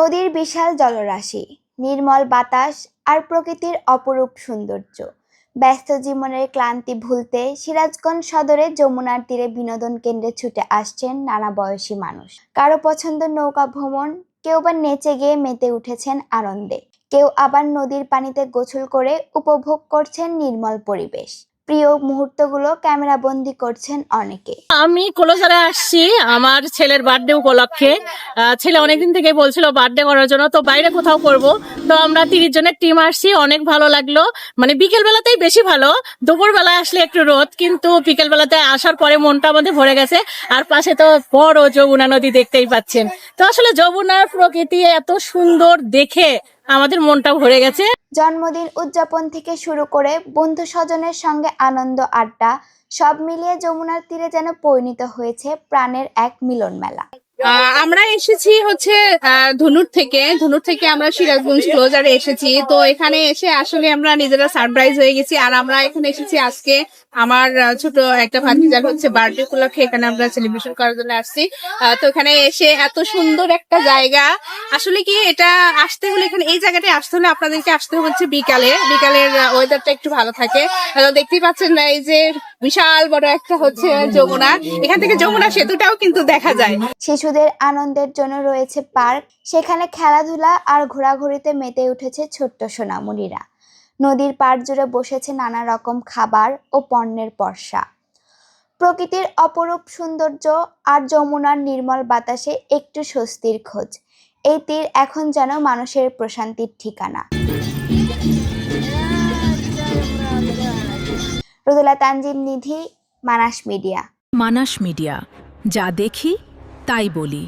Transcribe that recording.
নদীর বিশাল জলরাশি, নির্মল বাতাস আর প্রকৃতির অপরূপ সৌন্দর্য। ব্যস্ত জীবনের ক্লান্তি ভুলতে সিরাজগঞ্জ সদরে যমুনার তীরে বিনোদন কেন্দ্রে ছুটে আসছেন নানা বয়সী মানুষ। কারো পছন্দ নৌকা ভ্রমণ, কেউ বা নেচে গিয়ে মেতে উঠেছেন আনন্দে, কেউ আবার নদীর পানিতে গোসল করে উপভোগ করছেন নির্মল পরিবেশ। প্রিয় মুহূর্তগুলো ক্যামেরা বন্দি করছেন অনেকে। আমি কলকাতায় আসছি আমার ছেলের বার্থডে উপলক্ষে। ছেলে অনেকদিন থেকে বলছিল বার্থডে করার জন্য, তো বাইরে কোথাও করব। তো আমরা 30 জনের টিম আসছি, অনেক ভালো লাগলো। মানে বিকেল বেলাতেই বেশি ভালো, দুপুর বেলায় আসলে একটু রোদ, কিন্তু বিকেল বেলাতে আসার পরে মনটা আমাদের ভরে গেছে। আর পাশে তো বড় যমুনা নদী দেখতেই পাচ্ছেন। তো আসলে যমুনার প্রকৃতি এত সুন্দর দেখে আমাদের মনটা ভরে গেছে। জন্মদিন উদযাপন থেকে শুরু করে বন্ধু স্বজনের সঙ্গে আনন্দ আড্ডা, সব মিলিয়ে যমুনার তীরে যেন পরিণত হয়েছে প্রাণের এক মিলন মেলা। আমরা এসেছি হচ্ছে ধনুর থেকে আমরা সিরাজগঞ্জ ক্লোজারে এসেছি। তো এখানে এসে আসলে আমরা নিজেরা সারপ্রাইজ হয়ে গেছি। আর আমরা এখানে এসেছি আজকে আমার ছোট একটা ভাতিজার হচ্ছে বার্থডে উপলক্ষে এখানে আমরা সেলিব্রেশন করার জন্য আসছি। তো এখানে এসে এত সুন্দর একটা জায়গা, আসলে কি এটা আসতে হলে এখানে এই জায়গাটায় আসতে হলে আপনাদেরকে আসতে হচ্ছে বিকালের ওয়েদারটা একটু ভালো থাকে। দেখতেই পাচ্ছেন না, এই যে বিশাল বড় একটা হচ্ছে যমুনা, এখান থেকে যমুনা সেতুটাও কিন্তু দেখা যায়। শিশুদের আনন্দের জন্য রয়েছে পার্ক, সেখানে খেলাধুলা আর ঘোরাঘুরিতে মেতে উঠেছে ছোট্ট সোনামণিরা। নদীর পাড় জুড়ে বসেছে নানা রকম খাবার ও পণ্যের পসরা। প্রকৃতির অপরূপ সৌন্দর্য আর যমুনার নির্মল বাতাসে একটু স্বস্তির খোঁজ। এই তীর এখন যেন মানুষের প্রশান্তির ঠিকানা। রুদেলা তানজিম নিধি, মানাস মিডিয়া। মানাস মিডিয়া, যা দেখি তাই বলি।